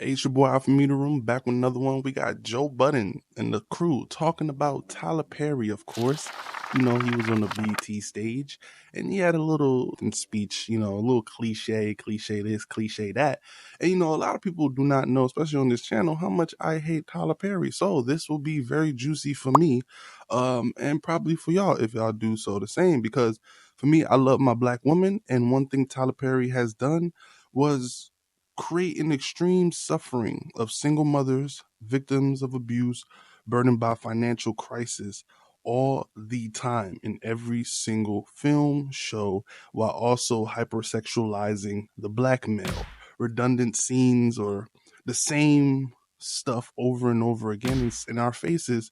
Hey, it's your boy Alpha Meter Room back with another one. We got Joe Budden and the crew talking about Tyler Perry, of course. You know, he was on the BT stage and he had a little speech, a little cliche this, cliche that. And, a lot of people do not know, especially on this channel, how much I hate Tyler Perry. So this will be very juicy for me and probably for y'all if y'all do so the same. Because for me, I love my black woman. And one thing Tyler Perry has done was create an extreme suffering of single mothers, victims of abuse, burdened by financial crisis all the time in every single film, show, while also hypersexualizing the black male. Redundant scenes or the same stuff over and over again in our faces,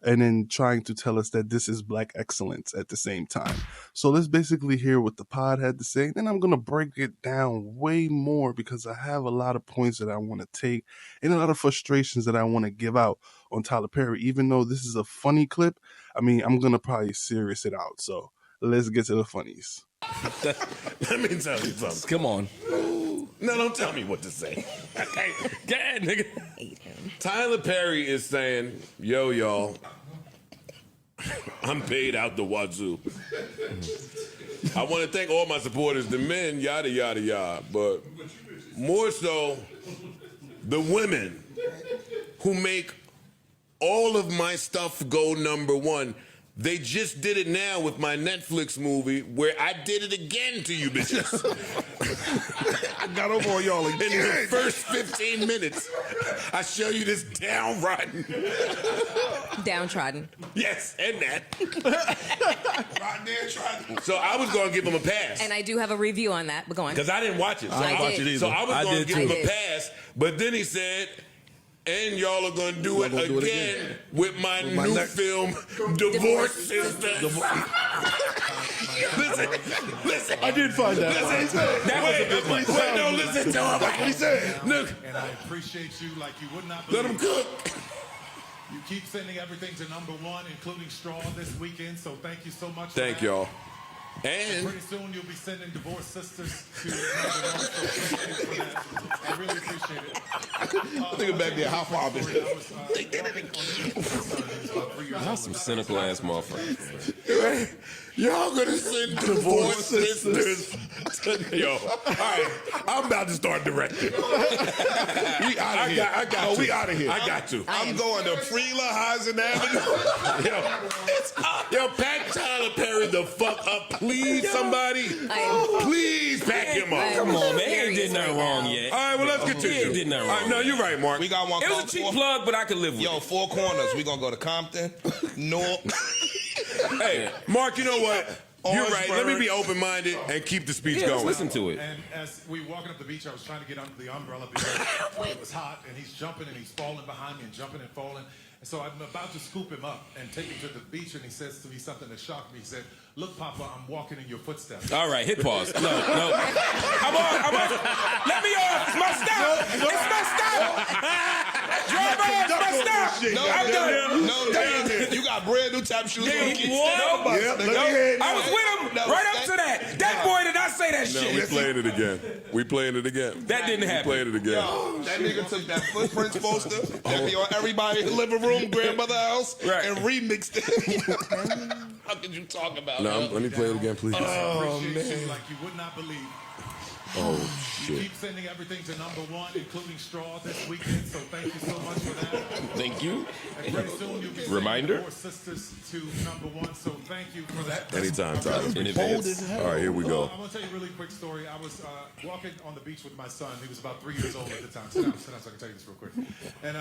and then trying to tell us that this is black excellence at the same time. So let's basically hear what the pod had to say. Then I'm going to break it down way more because I have a lot of points that I want to take and a lot of frustrations that I want to give out on Tyler Perry. Even though this is a funny clip, I'm going to probably serious it out. So let's get to the funnies. Let me tell you something. Come on. No, don't tell me what to say. Okay, go ahead, nigga. Tyler Perry is saying, yo, y'all, I'm paid out the wazoo. I want to thank all my supporters, the men, yada, yada, yada. But more so, the women who make all of my stuff go #1. They just did it now with my Netflix movie where I did it again to you bitches. I got over on y'all again. In the first 15 minutes, I show you this downtrodden. Downtrodden. Yes, and that. Right there, trying. So I was going to give him a pass. And I do have a review on that, but go on. Because I didn't watch it. So I watch did. it either. So I was going to give him a pass, but then he said, and y'all are going to do it again with my new film, Divorce Sisters. Listen. I did find that. Wait, no, listen to him. That's what he said. Look, And I appreciate you like you would not let believe. him cook. You keep sending everything to #1, including Straw this weekend, so thank you so much for Thank that. y'all. And And pretty soon you'll be sending Divorce Sisters to #1, so thank you for that. I really appreciate it. Nigga back there, how far is it? That's some cynical ass motherfucker. y'all gonna send Divorce Sisters to yo. All right, I'm about to start directing. We out of here. I got we out of here. I got to. I'm going to Freela, Heisen Avenue. Yo, pack Tyler Perry the fuck up, please, somebody. Please pack him up. Come on, man. He ain't did nothing wrong yet. All right, well, let's continue. He ain't did nothing wrong. All right, no, you're right, Mark. We got one. It was a cheap plug, but I could live with Yo, it. 4 corners. We gonna go to Compton, North. Hey, Mark, you know what? You're right. Let me Orangeburg. be open-minded and keep the speech Yeah, let's going. listen to it. And as we were walking up the beach, I was trying to get under the umbrella because it was hot, and he's jumping and he's falling behind me and jumping and falling. And so I'm about to scoop him up and take him to the beach, and he says to me something that shocked me. He said, "Look, Papa, I'm walking in your footsteps." All right, hit pause. No. I'm on. Let me off. It's my stop. It's my stop. Driver, it's my stop. I'm done. No, damn. You got brand new tap shoes. Damn, on. Keep what? standing Yep, by us, let me nigga. hear it. I was with him right up to that. That boy did not say that No, shit. we playing it again. We playing it again. That didn't We happen. playing it again. Yo, that nigga took that Footprints poster that be on everybody's living room, grandmother house, Right. and remixed it. How could you talk about No, that? let me play it again, please. I appreciate you like you would not believe. Oh, You shit. keep sending everything to #1, including Straw this weekend, so thank you so much for that. Thank you. And pretty soon you'll be sending Reminder. Divorce Sisters to #1, so thank you for that. Anytime, Tyler. In advance. All right, here we go. I want to tell you a really quick story. I was walking on the beach with my son. He was about 3 years old at the time. Sit down so I can tell you this real quick. And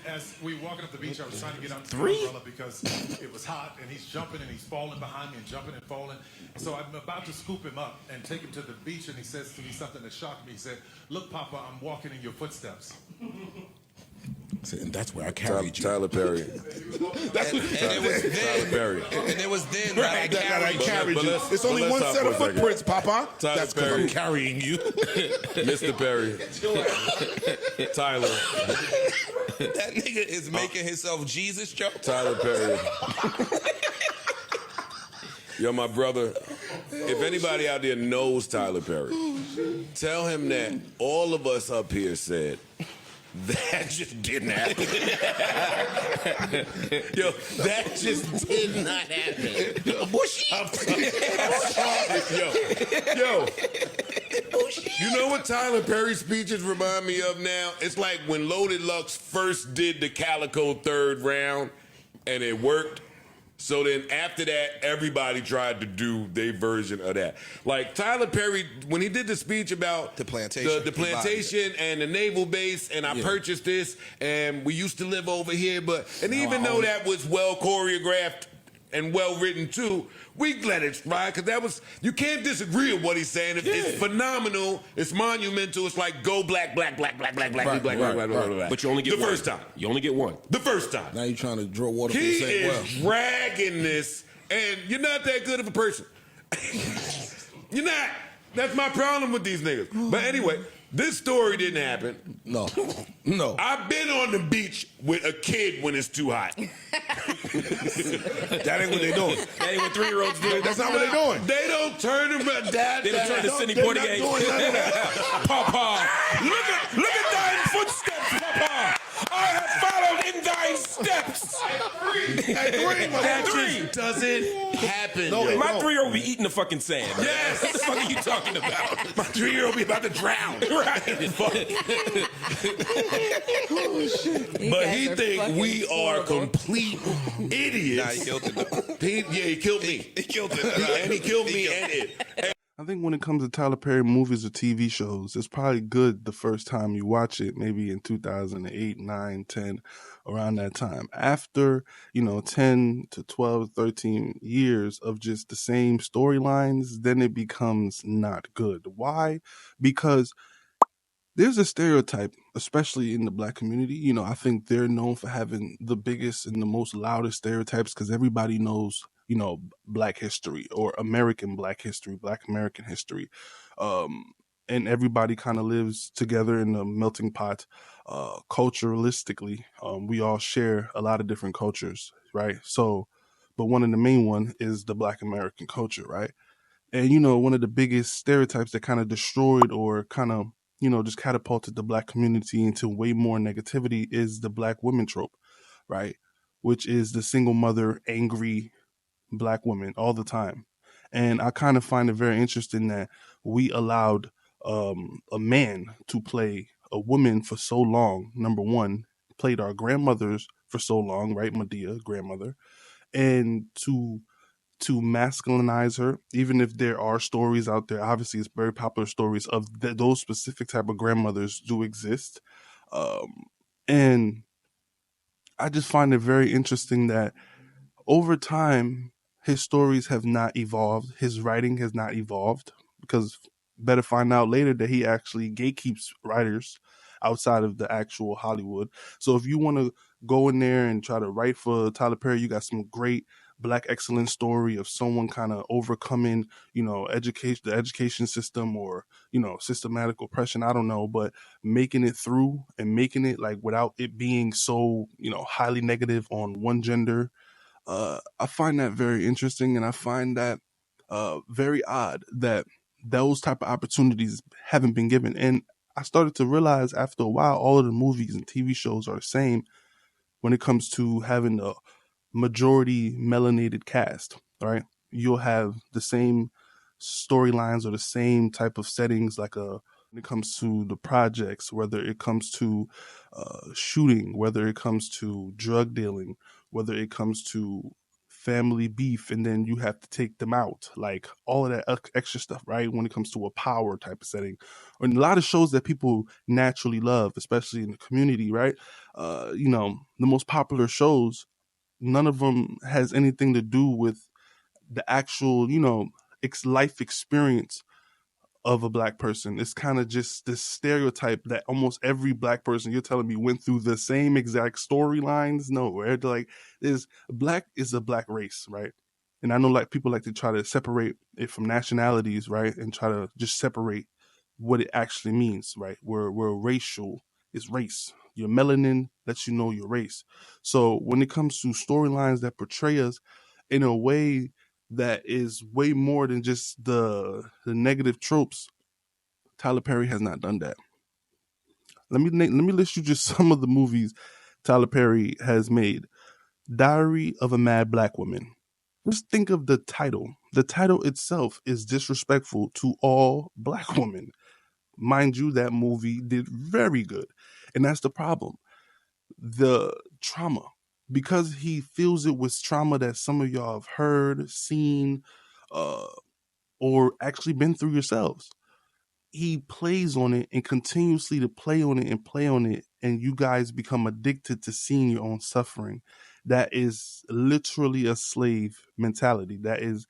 as we were walking up the beach, I was trying to get under the umbrella because it was hot, and he's jumping and he's falling behind me and jumping and falling. And so I'm about to scoop him up and take him to the beach, and he says to me something that shocked me. He said, "Look, Papa, I'm walking in your footsteps." And that's where I carried you. Tyler Perry. That's what, And it was Tyler then, Perry. and it was then that I that I carried you. carried But you. let's- It's only but one let's set stop of for a second. footprints, Papa. Tyler That's because Perry. I'm carrying you. Mr. Perry. Tyler. That nigga is making himself Jesus, Joe. Tyler Perry. Yo, my brother, if anybody out there knows Tyler Perry, tell him that all of us up here said That just didn't happen. Yo, that just did not happen. Yo. You know what Tyler Perry speeches remind me of now? It's like when Loaded Lux first did the Calico third round and it worked. So then after that, everybody tried to do their version of that. Like Tyler Perry, when he did the speech about the plantation, the plantation and the naval base, and I purchased this, and we used to live over here, and even though that was well choreographed and well written too, we let it ride because that was, you can't disagree with what he's saying. It's phenomenal. It's monumental. It's like go black. But you only get the first time. You only get one. The first time. Now you're trying to draw water from He the same well. is dragging this, and you're not that good of a person. You're not. That's my problem with these niggas. But anyway, this story didn't happen. No. I've been on the beach with a kid when it's too hot. That ain't what they doing. That ain't what 3-year-olds do. That's not what they doing. They don't turn around. They don't turn to Sidney Portier. Papa, look at thine footsteps, Papa. I have followed in thy steps. That just doesn't happen. No, yo. My 3-year-old be eating the fucking sand. Yes. What the fuck are you talking about? My 3-year-old be about to drown. But he think we are complete idiots. Nah, he killed it though. He killed me. He killed it. And he killed me and it. I think when it comes to Tyler Perry movies or TV shows, it's probably good the first time you watch it, maybe in 2008, 9, 10, around that time. After, 10 to 12, 13 years of just the same storylines, then it becomes not good. Why? Because there's a stereotype, especially in the black community. I think they're known for having the biggest and the most loudest stereotypes because everybody knows black history or American black history, black American history. And everybody kind of lives together in a melting pot. Culturalistically, we all share a lot of different cultures, right? So, but one of the main one is the black American culture, right? And, one of the biggest stereotypes that kind of destroyed or kind of, just catapulted the black community into way more negativity is the black woman trope, right? Which is the single mother, angry black women all the time. And I kind of find it very interesting that we allowed a man to play a woman for so long. Number one, played our grandmothers for so long, right? Medea, grandmother. And to masculinize her, even if there are stories out there, obviously it's very popular stories of those specific type of grandmothers do exist. And I just find it very interesting that over time, his stories have not evolved. His writing has not evolved because better find out later that he actually gatekeeps writers outside of the actual Hollywood. So if you want to go in there and try to write for Tyler Perry, you got some great black excellence story of someone kind of overcoming, the education system or, systematic oppression. I don't know, but making it through and making it like without it being so, highly negative on one gender. I find that very interesting, and I find that very odd that those type of opportunities haven't been given. And I started to realize after a while, all of the movies and TV shows are the same when it comes to having a majority melanated cast, right? You'll have the same storylines or the same type of settings when it comes to the projects, whether it comes to shooting, whether it comes to drug dealing, whether it comes to family beef, and then you have to take them out, like all of that extra stuff, right? When it comes to a power type of setting, and a lot of shows that people naturally love, especially in the community, right? The most popular shows, none of them has anything to do with the actual, life experience of a black person. It's kind of just this stereotype that almost every black person you're telling me went through the same exact storylines. No, where like black is a black race, right? And I know like people like to try to separate it from nationalities, right? And try to just separate what it actually means, right? Where racial is race. Your melanin lets you know your race. So when it comes to storylines that portray us in a way that is way more than just the negative tropes, Tyler Perry has not done that. Let me list you just some of the movies Tyler Perry has made. Diary of a Mad Black Woman. Just think of the title. The title itself is disrespectful to all black women. Mind you, that movie did very good. And that's the problem. The trauma. Because he feels it was trauma that some of y'all have heard, seen, uh, or actually been through yourselves. He plays on it and continuously to play on it and play on it, and you guys become addicted to seeing your own suffering. That is literally a slave mentality. That is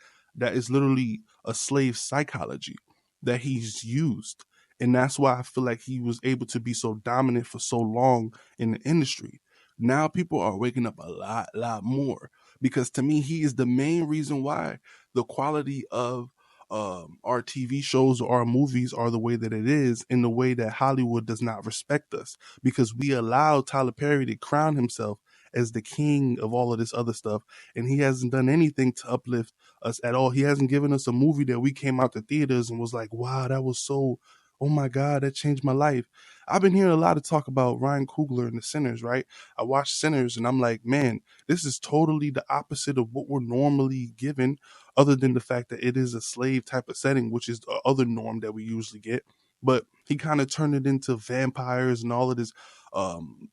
literally a slave psychology that he's used. And that's why I feel like he was able to be so dominant for so long in the industry. Now people are waking up a lot more, because to me he is the main reason why the quality of our TV shows or our movies are the way that it is, in the way that Hollywood does not respect us, because we allow Tyler Perry to crown himself as the king of all of this other stuff, and he hasn't done anything to uplift us at all. He hasn't given us a movie that we came out to theaters and was like, wow, that was so, oh my God, that changed my life. I've been hearing a lot of talk about Ryan Coogler and the Sinners, right? I watched Sinners and I'm like, man, this is totally the opposite of what we're normally given, other than the fact that it is a slave type of setting, which is the other norm that we usually get. But he kind of turned it into vampires and all of this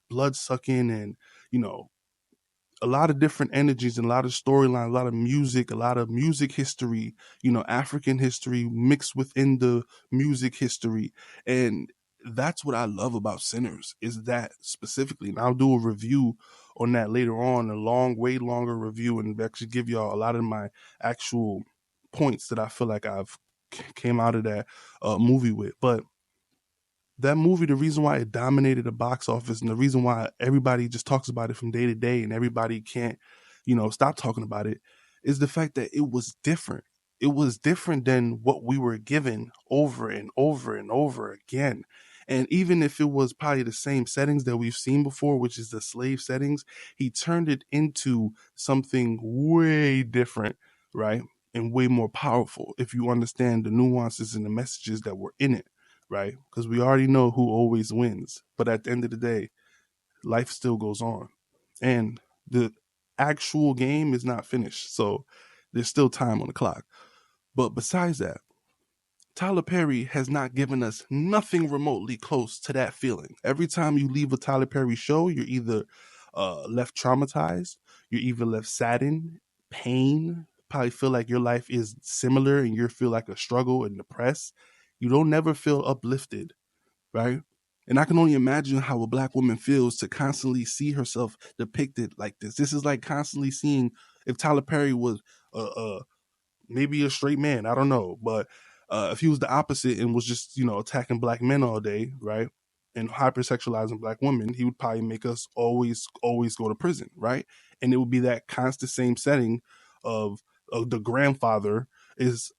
blood sucking and, you know, a lot of different energies and a lot of storylines, a lot of music history, you know, African history mixed within the music history. And that's what I love about Sinners, is that specifically. And I'll do a review on that later on, a way longer review, and actually give y'all a lot of my actual points that I feel like I've came out of that movie with. But that movie, the reason why it dominated the box office and the reason why everybody just talks about it from day to day and everybody can't, you know, stop talking about it, is the fact that it was different. It was different than what we were given over and over and over again. And even if it was probably the same settings that we've seen before, which is the slave settings, he turned it into something way different, right? And way more powerful if you understand the nuances and the messages that were in it, right? Because we already know who always wins. But at the end of the day, life still goes on. And the actual game is not finished. So there's still time on the clock. But besides that, Tyler Perry has not given us nothing remotely close to that feeling. Every time you leave a Tyler Perry show, you're either left traumatized, you're either left saddened, pain, probably feel like your life is similar and you feel like a struggle and depressed. You don't never feel uplifted, right? And I can only imagine how a black woman feels to constantly see herself depicted like this. This is like constantly seeing, if Tyler Perry was maybe a straight man, I don't know, but if he was the opposite and was just, you know, attacking black men all day, right, and hypersexualizing black women, he would probably make us always go to prison, right? And it would be that constant same setting of the grandfather is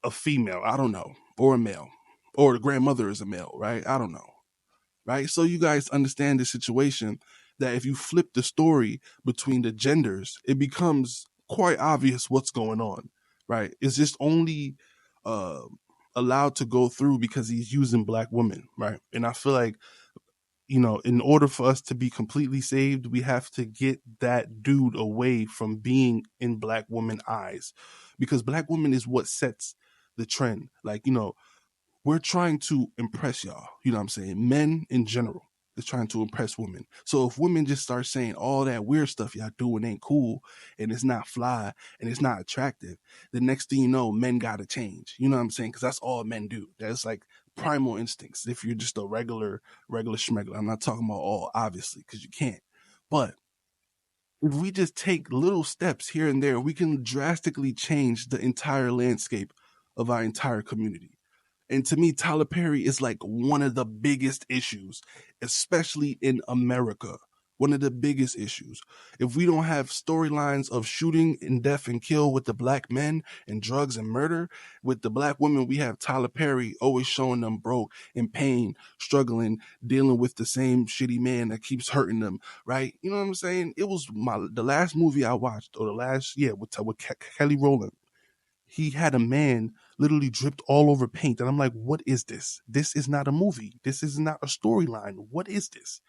a female, I don't know, or a male, or the grandmother is a male, right? I don't know, right? So you guys understand the situation, that if you flip the story between the genders, it becomes quite obvious what's going on, right? It's just only uh, allowed to go through because he's using black women, right? And I feel like, you know, in order for us to be completely saved, we have to get that dude away from being in black woman eyes, because black woman is what sets the trend. Like, you know, we're trying to impress y'all. You know what I'm saying? Men in general is trying to impress women. So if women just start saying all that weird stuff y'all doing ain't cool and it's not fly and it's not attractive, the next thing you know, men gotta change. You know what I'm saying? Because that's all men do. That's like primal instincts. If you're just a regular schmegular, I'm not talking about all, obviously, because you can't. But if we just take little steps here and there, we can drastically change the entire landscape of our entire community. And to me, Tyler Perry is like one of the biggest issues, especially in America. One of the biggest issues. If we don't have storylines of shooting and death and kill with the black men and drugs and murder, with the black women, we have Tyler Perry always showing them broke, in pain, struggling, dealing with the same shitty man that keeps hurting them, right? You know what I'm saying? It was the last movie I watched, or the last, with Kelly Rowland. He had a man literally dripped all over paint. And I'm like, what is this? This is not a movie. This is not a storyline. What is this?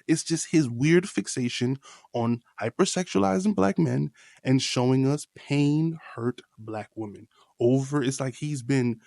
It's just his weird fixation on hypersexualizing black men and showing us pain, hurt black women over. It's like he's been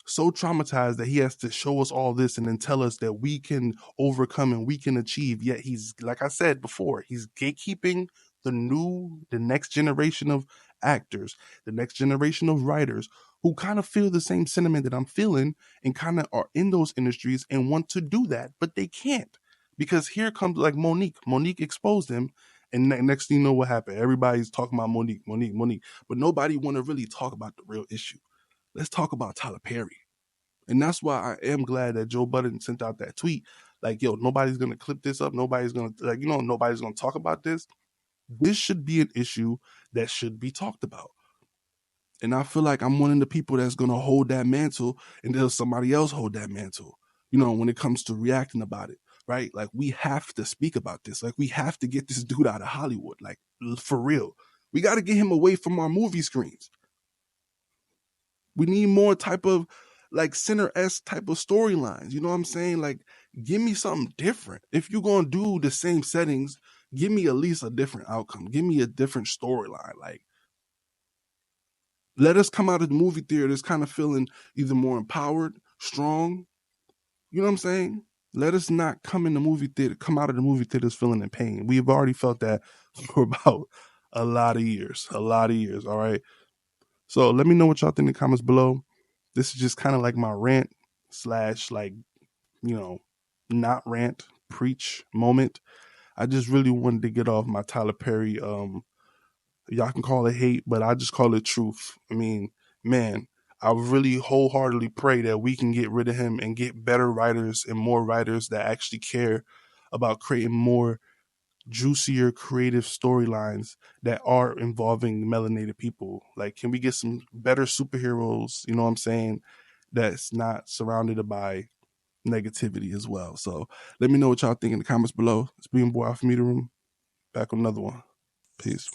so traumatized that he has to show us all this and then tell us that we can overcome and we can achieve. Yet he's, like I said before, he's gatekeeping the next generation of actors, the next generation of writers who kind of feel the same sentiment that I'm feeling and kind of are in those industries and want to do that, but they can't. Because here comes like Monique. Monique exposed him, and next thing you know what happened? Everybody's talking about Monique, but nobody want to really talk about the real issue. Let's talk about Tyler Perry. And that's why I am glad that Joe Budden sent out that tweet. Like, yo, nobody's going to clip this up. Nobody's going to, nobody's going to talk about this. This should be an issue that should be talked about. And I feel like I'm one of the people that's going to hold that mantle until somebody else hold that mantle, when it comes to reacting about it, right? Like, we have to speak about this. Like, we have to get this dude out of Hollywood. Like, for real. We got to get him away from our movie screens. We need more type of like Center-esque type of storylines. You know what I'm saying? Like, give me something different. If you're going to do the same settings, give me at least a different outcome. Give me a different storyline. Like, let us come out of the movie theaters kind of feeling either more empowered, strong. You know what I'm saying? Let us not come out of the movie theaters feeling in pain. We've already felt that for about a lot of years. All right. So let me know what y'all think in the comments below. This is just kind of like my rant / like, not rant, preach moment. I just really wanted to get off my Tyler Perry. Y'all can call it hate, but I just call it truth. I mean, man, I really wholeheartedly pray that we can get rid of him and get better writers and more writers that actually care about creating more juicier, creative storylines that are involving melanated people. Like, can we get some better superheroes, you know what I'm saying, that's not surrounded by negativity as well? So let me know what y'all think in the comments below. It's being boy off Media Room. Back on another one. Peace.